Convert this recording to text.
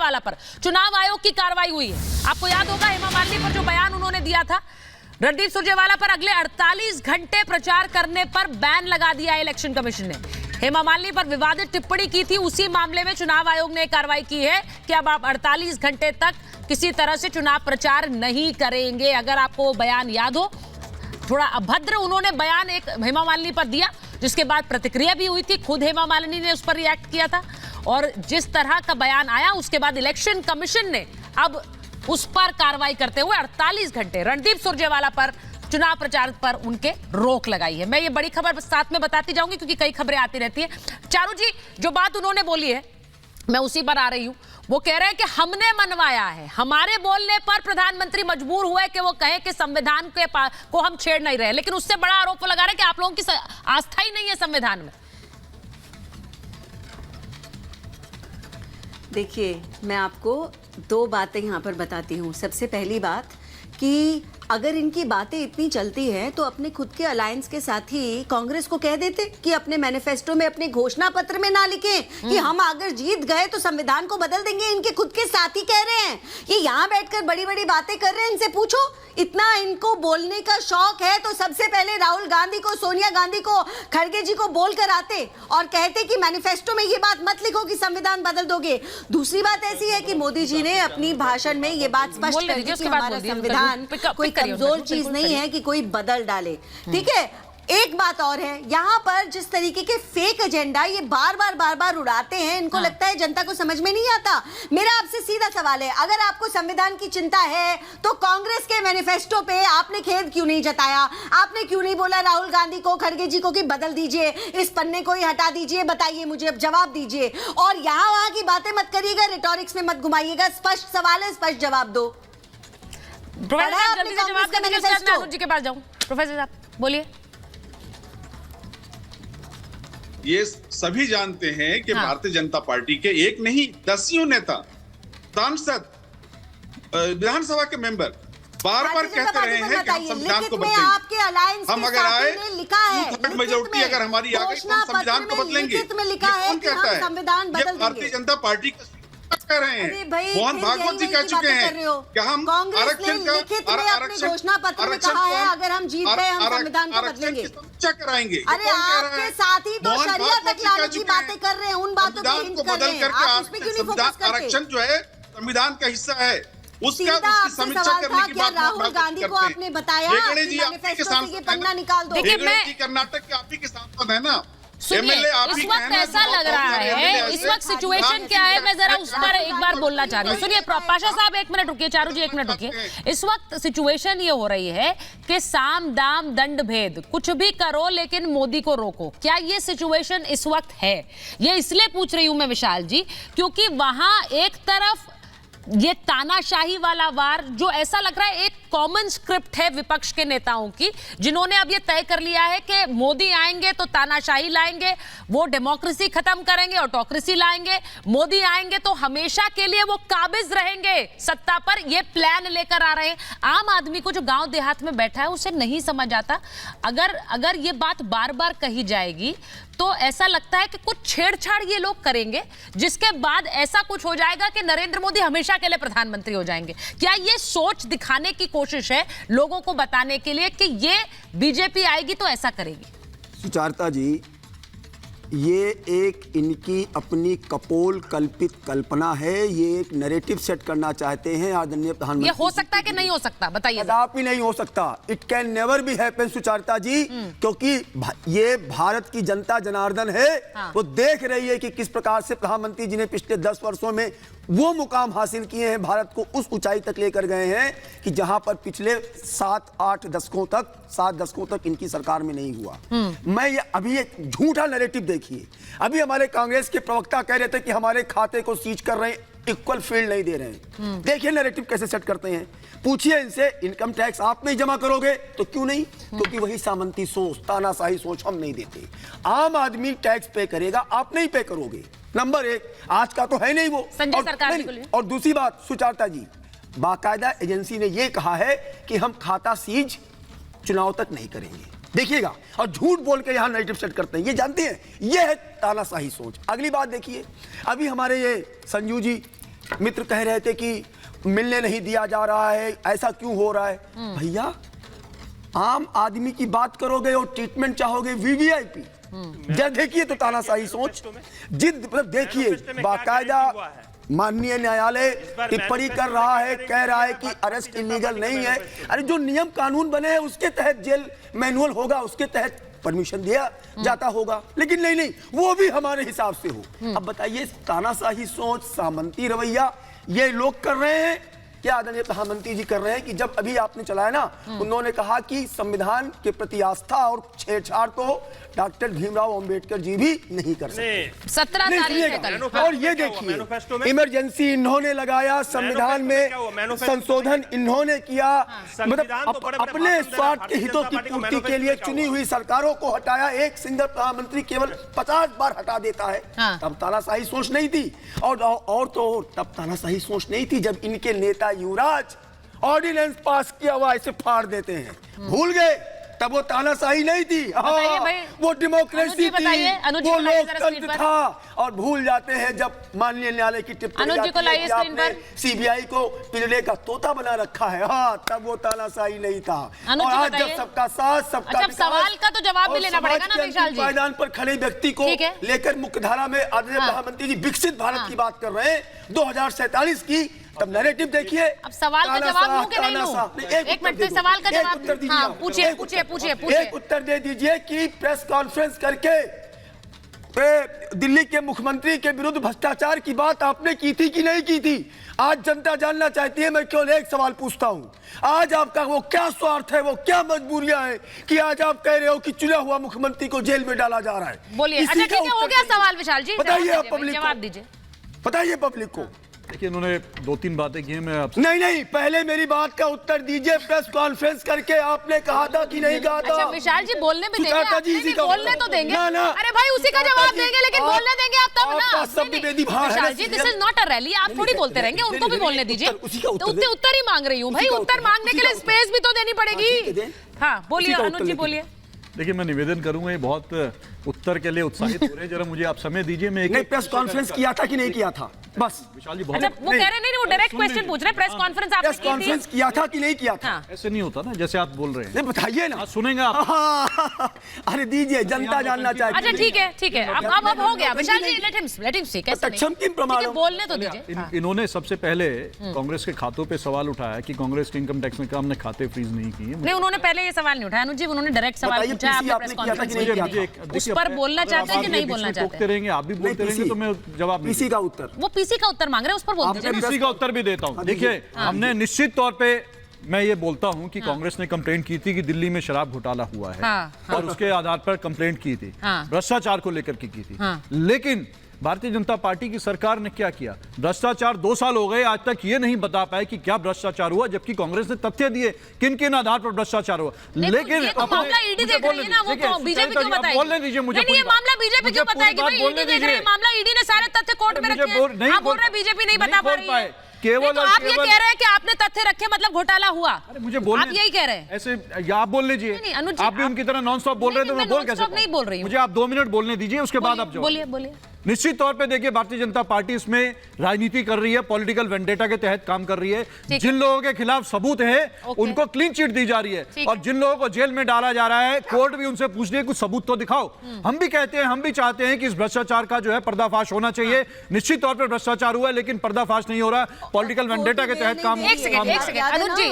सुरजेवाला पर चुनाव आयोग की कार्रवाई हुई है। आपको याद होगा हेमा मालिनी पर जो बयान उन्होंने दिया था, रणदीप सुरजेवाला पर अगले 48 घंटे प्रचार करने पर बैन लगा दिया है इलेक्शन कमीशन ने। हेमा मालिनी पर विवादित टिप्पणी की थी, उसी मामले में चुनाव आयोग ने कार्रवाई की है कि अब आप 48 घंटे तक किसी तरह से चुनाव प्रचार नहीं करेंगे। अगर आपको वो बयान याद हो, थोड़ा अभद्र उन्होंने बयान एक हेमा मालिनी पर दिया, जिसके बाद प्रतिक्रिया भी हुई थी, खुद हेमा मालिनी ने उस पर रिएक्ट किया था और जिस तरह का बयान आया उसके बाद इलेक्शन कमीशन ने अब उस पर कार्रवाई करते हुए 48 घंटे रणदीप सुरजेवाला पर चुनाव प्रचार पर उनके रोक लगाई है। मैं ये बड़ी खबर साथ में बताती जाऊंगी क्योंकि कई खबरें आती रहती हैं। चारू जी, जो बात उन्होंने बोली है मैं उसी पर आ रही हूं। वो कह रहे हैं कि हमने मनवाया है, हमारे बोलने पर प्रधानमंत्री मजबूर हुए कि वो कहे कि संविधान को हम छेड़ नहीं रहे, लेकिन उससे बड़ा आरोप लगा रहे हैं कि आप लोगों की आस्था ही नहीं है संविधान में। देखिए, मैं आपको दो बातें यहाँ पर बताती हूँ। सबसे पहली बात कि अगर इनकी बातें इतनी चलती हैं तो अपने खुद के अलायंस के साथी कांग्रेस को कह देते कि अपने मैनिफेस्टो में, अपने घोषणा पत्र में ना लिखें कि हम अगर जीत गए तो संविधान को बदल देंगे। इनके खुद के साथी कह रहे हैं, ये यहाँ बैठकर बड़ी बड़ी बातें कर रहे हैं। इनसे पूछो, इतना इनको बोलने का शौक है तो सबसे पहले राहुल गांधी को, सोनिया गांधी को, खड़गे जी को बोल कर आते और कहते कि मैनिफेस्टो में ये बात मत लिखो कि संविधान बदल दोगे। दूसरी बात ऐसी है कि मोदी जी ने अपनी भाषण में ये बात स्पष्ट कर दी कि हमारा संविधान कोई कमजोर चीज नहीं है कि कोई बदल डाले। ठीक है, एक बात और है, यहाँ पर जिस तरीके के फेक एजेंडा ये बार बार उड़ाते हैं, इनको लगता है जनता को समझ में नहीं आता। मेरा आपसे सीधा सवाल है, अगर आपको संविधान की चिंता है तो कांग्रेस के मैनिफेस्टो पे आपने खेद क्यों नहीं जताया? आपने क्यों नहीं बोला राहुल गांधी को, खड़गे जी को कि बदल दीजिए, इस पन्ने को ही हटा दीजिए? बताइए मुझे, अब जवाब दीजिए। और यहाँ वहां की बातें मत करिएगा, रिटोरिक्स में मत घुमाइएगा। स्पष्ट सवाल है, स्पष्ट जवाब दो। प्रोफेसर जी के पास जाऊं। प्रोफेसर साहब बोलिए। ये सभी जानते हैं कि भारतीय जनता पार्टी के एक नहीं दसियों नेता, सांसद, विधानसभा के मेंबर बार-बार कहते रहे हैं कि हम संविधान को बदलेंगे। हम अगर आए, मेजोरिटी अगर हमारी आ गई तो हम संविधान को बदलेंगे। कौन कहता है? ये भारतीय जनता पार्टी कह रहे हैं। मोहन भागवत जी कह चुके हैं कि हम आरक्षण घोषणा पत्र में कहा है अगर हम जीत गए हम संविधान को बदलेंगे, समीक्षा कराएंगे। अरे आपके साथी तो शरिया तक लाने की बातें कर रहे हैं, उन बातों पे हिंट कर रहे हैं। आप उस पे क्यों नहीं फोकस करते? आरक्षण जो है संविधान का हिस्सा है, उसकी समीक्षा करने की बात राहुल गांधी को आपने बताया मैनिफेस्टो से ये पन्ना निकाल दो। कर्नाटक के आप ही के सांसद है ना। सुनिए, इस वक्त ऐसा लग रहा है, इस वक्त सिचुएशन क्या है, मैं जरा उस पर एक बार बोलना चाह रही हूँ। सुनिए पाशा साहब, एक मिनट रुकिए, चारू जी एक मिनट रुकिए। इस वक्त सिचुएशन ये हो रही है कि साम दाम दंड भेद, कुछ भी करो लेकिन मोदी को रोको। क्या ये सिचुएशन इस वक्त है? ये इसलिए पूछ रही हूं मैं विशाल जी, क्योंकि वहां एक तरफ ये तानाशाही वाला वार, जो ऐसा लग रहा है एक कॉमन स्क्रिप्ट है विपक्ष के नेताओं की, जिन्होंने अब ये तय कर लिया है कि मोदी आएंगे तो तानाशाही लाएंगे, वो डेमोक्रेसी खत्म करेंगे, ऑटोक्रेसी लाएंगे। मोदी आएंगे तो हमेशा के लिए वो काबिज रहेंगे सत्ता पर, ये प्लान लेकर आ रहे हैं। आम आदमी को जो गांव देहात में बैठा है उसे नहीं समझ आता। अगर ये बात बार बार कही जाएगी तो ऐसा लगता है कि कुछ छेड़छाड़ ये लोग करेंगे, जिसके बाद ऐसा कुछ हो जाएगा कि नरेंद्र मोदी हमेशा के लिए प्रधानमंत्री हो जाएंगे। क्या ये सोच दिखाने की कोशिश है लोगों को बताने के लिए कि ये बीजेपी आएगी तो ऐसा करेगी? सुचारता जी, ये एक इनकी अपनी कपोल कल्पित कल्पना है। ये एक नैरेटिव सेट करना चाहते हैं आदरणीय प्रधानमंत्री। ये हो सकता है कि नहीं हो सकता, बताइए। कदापि नहीं हो सकता। It can never be happen सुचारता जी, क्योंकि ये भारत की जनता जनार्दन है। वो देख रही है कि किस प्रकार से प्रधानमंत्री जी ने पिछले 10 वर्षों में वो मुकाम हासिल किए हैं, भारत को उस ऊंचाई तक लेकर गए हैं कि जहां पर पिछले 7 दशकों तक इनकी सरकार में नहीं हुआ। मैं ये अभी एक झूठा नैरेटिव देखिए, अभी हमारे कांग्रेस के प्रवक्ता कह रहे थे कि हमारे खाते को सीज कर रहे हैं, इक्वल फील्ड नहीं दे रहे हैं। देखिए नैरेटिव कैसे सेट करते हैं। पूछिए इनसे, इनकम टैक्स आप नहीं जमा करोगे तो क्यों नहीं? क्योंकि वही सामंती सोच, तानाशाही सोच हम नहीं देते। आम आदमी टैक्स पे करेगा, आप नहीं पे करोगे। नंबर एक, आज का तो है नहीं वो। और दूसरी बात सुचारता जी, बाकायदा एजेंसी ने यह कहा है कि हम खाता सीज चुनाव तक नहीं करेंगे। देखिएगा, और झूठ बोल के यहां नैरेटिव सेट करते हैं, ये जानते हैं, ये है तानाशाही सोच। अगली बात देखिए, अभी हमारे ये संजू जी मित्र कह रहे थे कि मिलने नहीं दिया जा रहा है, ऐसा क्यों हो रहा है? भैया आम आदमी की बात करोगे और ट्रीटमेंट चाहोगे वीवीआईपी। जब देखिए तो तानाशाही सोच, जिद मतलब देखिए बाकायदा माननीय न्यायालय टिप्पणी कर रहा है, कह रहा है कि अरेस्ट इलीगल नहीं है। अरे जो नियम कानून बने हैं उसके तहत जेल मैनुअल होगा, उसके तहत परमिशन दिया जाता होगा, लेकिन नहीं, वो भी हमारे हिसाब से हो। अब बताइए तानाशाही सोच, सामंती रवैया ये लोग कर रहे हैं क्या? आदरणीय प्रधानमंत्री जी कर रहे हैं कि जब अभी आपने चलाया ना, उन्होंने कहा कि संविधान के प्रति आस्था और छेड़छाड़ तो डॉक्टर भीमराव अंबेडकर जी भी नहीं कर सकते। 17 तारीख है कल। और ये देखिए इमरजेंसी इन्होंने लगाया, संविधान में संशोधन इन्होंने किया, मतलब अपने स्वार्थ के हितों की पूर्ति के लिए चुनी हुई सरकारों को हटाया। एक सिंगल प्रधानमंत्री केवल 50 बार हटा देता है। तब तानाशाही सोच नहीं थी, और तो तब तानाशाही सोच नहीं थी जब इनके नेता युवराज ऑर्डिनेंस पास किया हुआ ऐसे फाड़ देते हैं। भूल गए, तब वो तानाशाही नहीं थी, वो डेमोक्रेसी थी, वो लोकतंत्र था। और भूल जाते हैं जब माननीय न्यायालय की टिप्पणी आती है कि आपने सीबीआई को पिंजरे का तोता बना रखा है, तब वो तानाशाही नहीं था। और आज जब सबका साथ सबका अच्छा, सवाल का तो जवाब भी लेना पड़ेगा ना विशाल जी। मैदान पर खड़े व्यक्ति को लेकर मुख्यधारा में आदरणीय प्रधानमंत्री जी विकसित भारत की बात कर रहे हैं 2047 की, तब नैरेटिव देखिए। अब सवाल का जवाब लूं कि नहीं लूं? एक मिनट से सवाल का जवाब। हाँ, पूछिए। एक उत्तर दे दीजिए कि प्रेस कॉन्फ्रेंस करके दिल्ली के मुख्यमंत्री के विरुद्ध भ्रष्टाचार की बात आपने की थी कि नहीं की थी? आज जनता जानना चाहती है। मैं केवल एक सवाल पूछता हूं, आज आपका वो क्या स्वार्थ है, वो क्या मजबूरियां हैं कि आज आप कह रहे हो कि चुना हुआ मुख्यमंत्री को जेल में डाला जा रहा है? बोलिए। अच्छा ठीक है, हो गया सवाल विशाल जी, बताइए आप पब्लिक को, जवाब दीजिए, बताइए पब्लिक को। देखिए इन्होंने 2-3 बातें की हैं, मैं आपसे नहीं, पहले मेरी बात का उत्तर दीजिए। प्रेस कॉन्फ्रेंस करके आपने कहा था कि नहीं कहा था? अच्छा विशाल जी बोलने भी देंगे, बोलने तो देंगे। ना, अरे भाई उसी का जवाब देंगे, लेकिन बोलने देंगे आप तब ना। Vishal ji this is not a rally, आप थोड़ी बोलते रहेंगे, उनको भी बोलने दीजिए। उत्तर ही मांग रही हूँ भाई, उत्तर मांगने के लिए स्पेस भी तो देनी पड़ेगी। हाँ बोलिए अनुज जी, बोलिए। देखिए मैं निवेदन करूंगा, ये बहुत उत्तर के लिए उत्साहित हो रहे हैं, जरा मुझे आप समय दीजिए। मैं एक प्रेस कॉन्फ्रेंस किया था कि नहीं किया था? बस विशाल जी बहुत अच्छा, वो कह रहे नहीं, वो डायरेक्ट क्वेश्चन पूछ रहे हैं। प्रेस कॉन्फ्रेंस आपने की थी? कॉन्फ्रेंस किया था कि नहीं किया था? ऐसे नहीं होता ना जैसे आप बोल रहे हैं। बताइए ना, सुनेंगे आप। अरे दीजिए, जनता जानना चाहती है। अच्छा ठीक है, अब हो गया विशाल जी, लेट हिम स्पीक। बोलने तो दीजिए। इन्होंने सबसे पहले कांग्रेस के खातों पे सवाल उठाया कि कांग्रेस के इनकम टैक्स में हमने खाते फ्रीज नहीं किए। नहीं, उन्होंने पहले ये सवाल नहीं उठाया अनुज जी, उन्होंने डायरेक्ट सवाल पूछा। आपने प्रेस कॉन्फ्रेंस उस पर बोलना चाहते हैं कि नहीं बोलना चाहते? रहेंगे आप भी बोलते रहेंगे तो मैं जवाब पीसी का उत्तर, वो पीसी का उत्तर मांग रहे हैं, उस पर बोल दीजिए। पीसी का उत्तर भी देता हूं। देखिए हमने निश्चित तौर पे, मैं ये बोलता हूं कि कांग्रेस ने कंप्लेंट की थी कि दिल्ली में शराब घोटाला हुआ है और उसके आधार पर कंप्लेंट की थी, भ्रष्टाचार को लेकर की थी। लेकिन भारतीय जनता पार्टी की सरकार ने क्या किया? भ्रष्टाचार 2 साल हो गए, आज तक ये नहीं बता पाए कि क्या भ्रष्टाचार हुआ, जबकि कांग्रेस ने तथ्य दिए किन किन आधार पर भ्रष्टाचार हुआ। लेकिन मामला ईडी देख रही है ना, वो तो बीजेपी क्यों बताएगी? बोलने दीजिए मुझे। नहीं, ये मामला बीजेपी क्यों बताएगी भाई? ईडी देख रही है मामला, ईडी ने सारे तथ्य कोर्ट में रखे हैं। आप बोल रहे हैं बीजेपी नहीं बता पा रही है। केवल तो आप ये कह रहे हैं कि आपने तथ्य रखे मतलब घोटाला हुआ? अरे मुझे बोलने, आप यही कह रहे हैं ऐसे? आप बोल लीजिए। आप भी उनकी तरह नॉन स्टॉप बोल रहे हैं तो मैं बोल कैसे? नहीं बोल रही हूं। मुझे आप 2 मिनट बोलने दीजिए, उसके बाद आप बोलिए। निश्चित तौर पे देखिए भारतीय जनता पार्टी इसमें राजनीति कर रही है, पॉलिटिकल वेंडेटा के तहत काम कर रही है। जिन लोगों के खिलाफ सबूत है उनको क्लीन चिट दी जा रही है, और जिन लोगों को जेल में डाला जा रहा है कोर्ट भी उनसे पूछ रही है कुछ सबूत तो दिखाओ। हम भी कहते हैं, हम भी चाहते हैं कि इस भ्रष्टाचार का जो है पर्दाफाश होना चाहिए। निश्चित तौर पर भ्रष्टाचार हुआ है लेकिन पर्दाफाश नहीं हो रहा, पॉलिटिकल वेंडेटा के तहत काम। एक सेकंड अनुज जी।